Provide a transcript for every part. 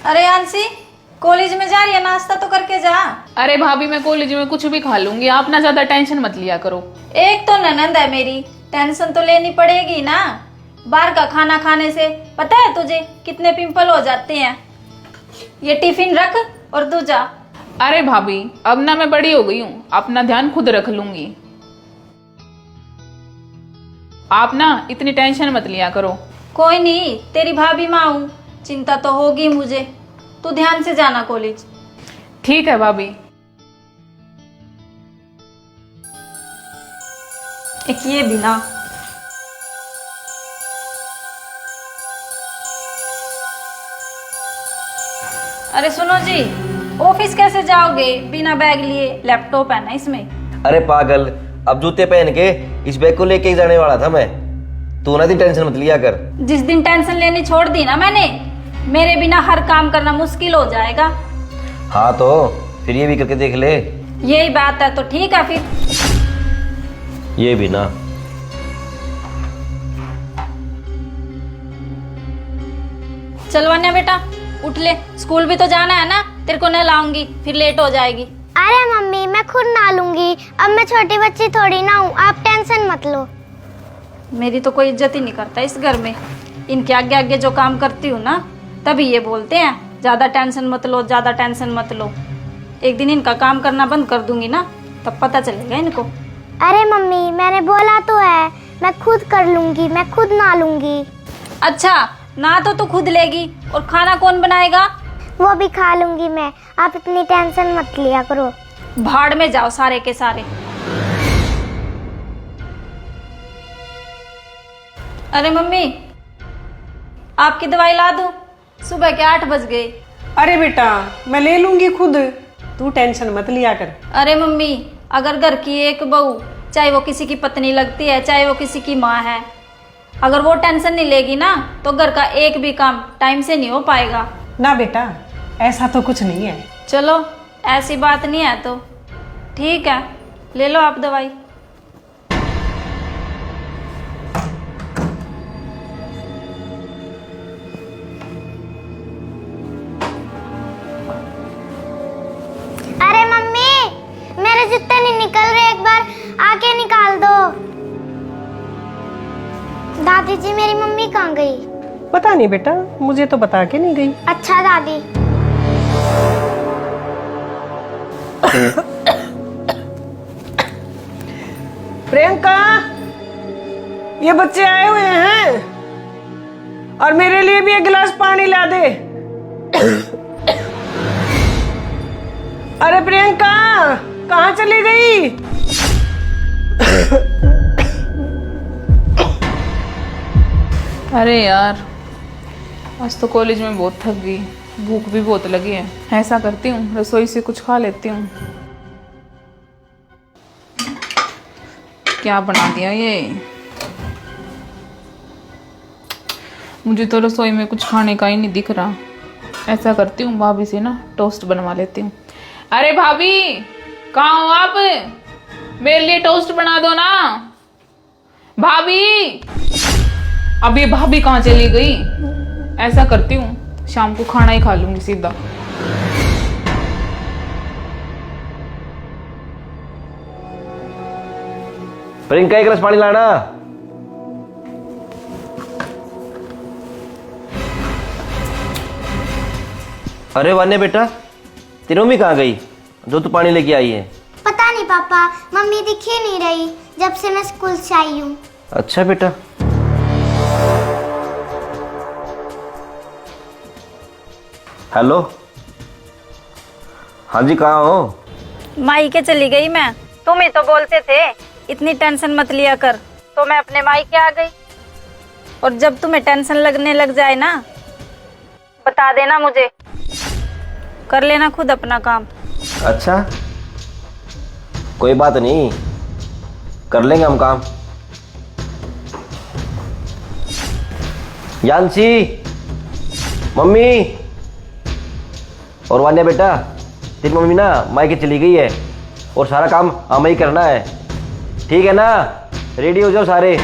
अरे ANSI, college में जा रही है, नाश्ता तो करके जा। अरे भाभी मैं कॉलेज में कुछ भी खा लूंगी, आप ना ज्यादा टेंशन मत लिया करो। एक तो ननंद है मेरी, टेंशन तो लेनी पड़ेगी ना। बाहर का खाना खाने से पता है तुझे कितने पिंपल हो जाते हैं। ये टिफिन रख और तू जा। अरे भाभी अब ना मैं बड़ी हो गई हूँ, अपना ध्यान खुद रख लूंगी। आप ना इतनी टेंशन मत लिया करो। कोई नहीं, तेरी भाभी माँ हूँ, चिंता तो होगी मुझे। तू ध्यान से जाना कॉलेज। ठीक है भाभी। एक ये भी ना। अरे सुनो जी, ऑफिस कैसे जाओगे बिना बैग लिए? लैपटॉप है ना इसमें। अरे पागल, अब जूते पहन के इस बैग को लेके ही जाने वाला था मैं। तू ना दी टेंशन मत लिया कर। जिस दिन टेंशन लेनी छोड़ दी ना मैंने, मेरे बिना हर काम करना मुश्किल हो जाएगा। हाँ तो फिर ये भी करके देख ले। यही बात है तो ठीक है फिर। ये भी ना। चल वन्या बेटा, उठ ले, स्कूल भी तो जाना है ना। तेरे को नहलाऊंगी, फिर लेट हो जाएगी। अरे मम्मी मैं खुद नहा लूंगी, अब मैं छोटी बच्ची थोड़ी ना हूँ, आप टेंशन मत लो। मेरी तो कोई इज्जत ही नहीं करता इस घर में। इनके आगे आगे जो काम करती हूँ ना, तभी ये बोलते हैं ज्यादा टेंशन मत लो, ज्यादा टेंशन मत लो। एक दिन इनका काम करना बंद कर दूंगी ना, तब पता चलेगा इनको। अरे मम्मी मैंने बोला तो है, मैं खुद कर लूंगी, मैं खुद नहा लूंगी। अच्छा, ना तो तू खुद लेगी और खाना कौन बनाएगा? वो भी खा लूंगी मैं, आप इतनी टेंशन मत लिया करो। भाड़ में जाओ सारे के सारे। अरे मम्मी, आपकी दवाई ला दूं? सुबह के 8 बज गए। अरे बेटा मैं ले लूंगी खुद, तू टेंशन मत लिया कर। अरे मम्मी, अगर घर की एक बहू, चाहे वो किसी की पत्नी लगती है, चाहे वो किसी की माँ है, अगर वो टेंशन नहीं लेगी ना, तो घर का एक भी काम टाइम से नहीं हो पाएगा। ना बेटा ऐसा तो कुछ नहीं है। चलो ऐसी बात नहीं है तो ठीक है, ले लो आप दवाई। अरे मम्मी मेरे जूते नहीं निकल रहे, एक बार आके निकाल दो। दादी जी मेरी मम्मी कहाँ गई? पता नहीं बेटा, मुझे तो बता के नहीं गई। अच्छा दादी। प्रियंका, ये बच्चे आए हुए हैं और मेरे लिए भी एक गिलास पानी ला दे। अरे प्रियंका कहाँ चली गई? अरे यार आज तो कॉलेज में बहुत थक गई, भूख भी बहुत लगी है। ऐसा करती हूँ रसोई से कुछ खा लेती हूँ। क्या बना दिया ये? मुझे तो रसोई में कुछ खाने का ही नहीं दिख रहा। ऐसा करती हूँ भाभी से ना टोस्ट बनवा लेती हूँ। अरे भाभी कहाँ हो आप? मेरे लिए टोस्ट बना दो ना भाभी। अब ये भाभी कहाँ चली गई? ऐसा करती हूँ शाम को खाना ही खा लूंगी सीधा। प्रियंका एक गिलास पानी लाना। अरे वान्या बेटा, तेरी मम्मी कहाँ गई जो तू पानी लेके आई है? पता नहीं पापा, मम्मी दिखी नहीं रही जब से मैं स्कूल से आई हूँ। अच्छा बेटा। हेलो, हाँ जी कहाँ हो? मायके चली गई मैं। तुम ही तो बोलते थे इतनी टेंशन मत लिया कर, तो मैं अपने मायके आ गई। और जब तुम्हें टेंशन लगने लग जाए ना, बता देना मुझे, कर लेना खुद अपना काम। अच्छा कोई बात नहीं, कर लेंगे हम काम। यांशी, मम्मी और वान्या बेटा, तेरी मम्मी ना मायके चली गई है और सारा काम हमें ही करना है, ठीक है ना? रेडी हो जाओ सारे।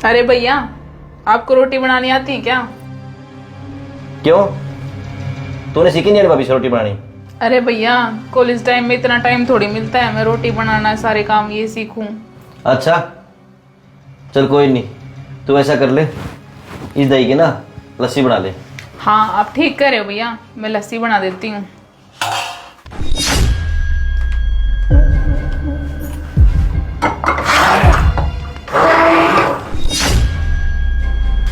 अरे भैया आपको रोटी बनानी आती है क्या? क्यों? तूने सीखी नहीं भाभी से रोटी बनानी? अरे भैया, कॉलेज टाइम में इतना टाइम थोड़ी मिलता है मैं रोटी बनाना सारे काम ये सीखूं। अच्छा चल कोई नहीं, तू ऐसा कर ले, इस दही की ना लस्सी बना ले। हाँ आप ठीक कह रहे हो भैया, मैं लस्सी बना देती हूँ।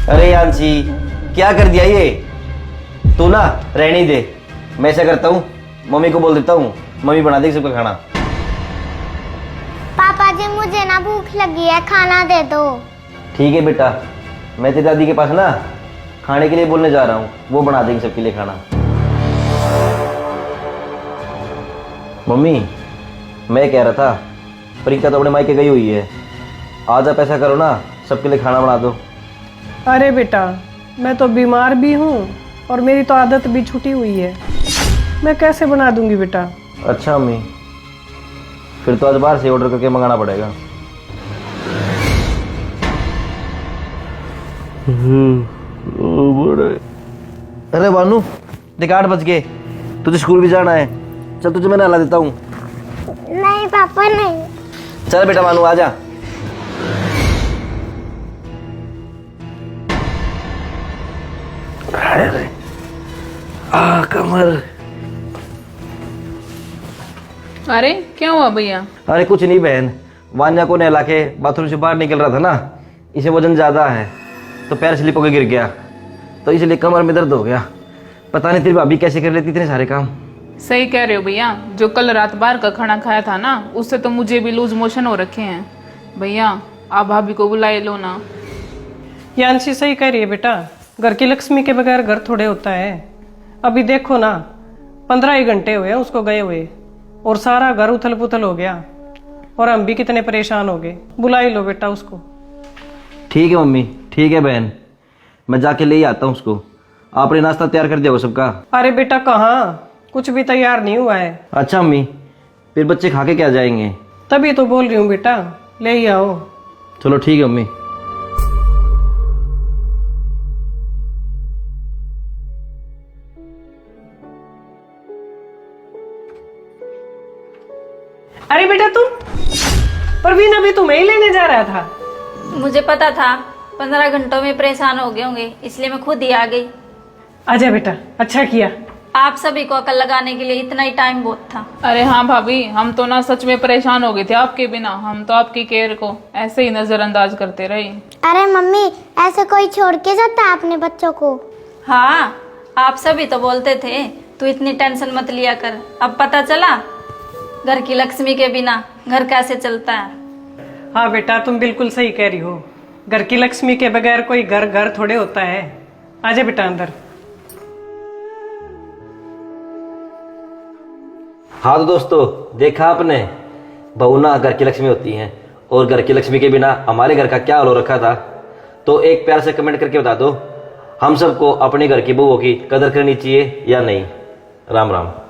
अरे यांशी, क्या कर दिया ये? तू ना रहने दे, मैं ऐसा करता हूँ, मम्मी को बोल देता हूँ, मम्मी बना देगी सबका खाना। पापा जी मुझे ना भूख लगी है, खाना दे दो। ठीक है बेटा, मैं तेरी दादी के पास ना खाने के लिए बोलने जा रहा हूँ, वो बना देगी सबके लिए खाना। मम्मी मैं कह रहा था, प्रियंका तो अपने मायके गई हुई है, आज आप ऐसा करो ना, सबके लिए खाना बना दो। अरे बेटा, मैं तो बीमार भी हूँ और मेरी तो आदत भी छूटी हुई है, मैं कैसे बना दूंगी बेटा। अच्छा मम्मी, फिर तो आज बाहर से ऑर्डर करके मंगाना पड़ेगा। अरे बानू देख 8 बज गए, तुझे स्कूल भी जाना है, चल तुझे मैं नहला देता हूँ। नहीं पापा नहीं। चल बेटा बानू आ जा। कमर। अरे क्या हुआ भैया? अरे कुछ नहीं बहन, वान्या को नहला के बाथरूम से बाहर निकल रहा था ना, इसे वजन ज्यादा है तो पैर स्लिप होकर गिर गया, तो इसलिए कमर में दर्द हो गया। पता नहीं तेरी भाभी कैसे कर लेती इतने सारे काम। सही कह रहे हो भैया, जो कल रात बाहर का खाना खाया था ना, उससे तो मुझे भी लूज मोशन हो रखे हैं। भैया आप भाभी को बुलाए लो ना। यांशी सही कह रही है बेटा, घर की लक्ष्मी के बगैर घर थोड़े होता है। अभी देखो ना, 15 ही घंटे हुए उसको गए हुए और सारा घर उथल पुथल हो गया और हम भी कितने परेशान हो गए। बुला ही लो बेटा उसको। ठीक है मम्मी, ठीक है बहन, मैं जाके ले ही आता हूँ उसको। आपने नाश्ता तैयार कर दिया हो सबका? अरे बेटा कहाँ, कुछ भी तैयार नहीं हुआ है। अच्छा मम्मी, फिर बच्चे खा के क्या जाएंगे? तभी तो बोल रही हूँ बेटा, ले ही आओ। चलो ठीक है मम्मी। अरे बेटा तुम, परवीन अभी तुम्हें ही लेने जा रहा था। मुझे पता था 15 घंटों में परेशान हो गए होंगे, इसलिए मैं खुद ही आ गई। आजा बेटा, अच्छा किया। आप सभी को अकल लगाने के लिए इतना ही टाइम बहुत था। अरे हाँ भाभी, हम तो ना सच में परेशान हो गए थे आपके बिना, हम तो आपकी केयर को ऐसे ही नजरअंदाज करते रहे। अरे मम्मी, ऐसे कोई छोड़ के जाता है अपने बच्चों को? हाँ, आप सभी तो बोलते थे तू इतनी टेंशन मत लिया कर, अब पता चला घर की लक्ष्मी के बिना घर कैसे चलता है। हाँ बेटा, तुम बिल्कुल सही कह रही हो, घर की लक्ष्मी के बगैर कोई घर घर थोड़े होता है। आजा बेटा अंदर। हाँ तो दोस्तों, देखा आपने, बहू ना घर की लक्ष्मी होती हैं, और घर की लक्ष्मी के बिना हमारे घर का क्या हाल हो रखा था। तो एक प्यार से कमेंट करके बता दो, हम सबको अपने घर की बहुओं की कदर करनी चाहिए या नहीं। राम राम।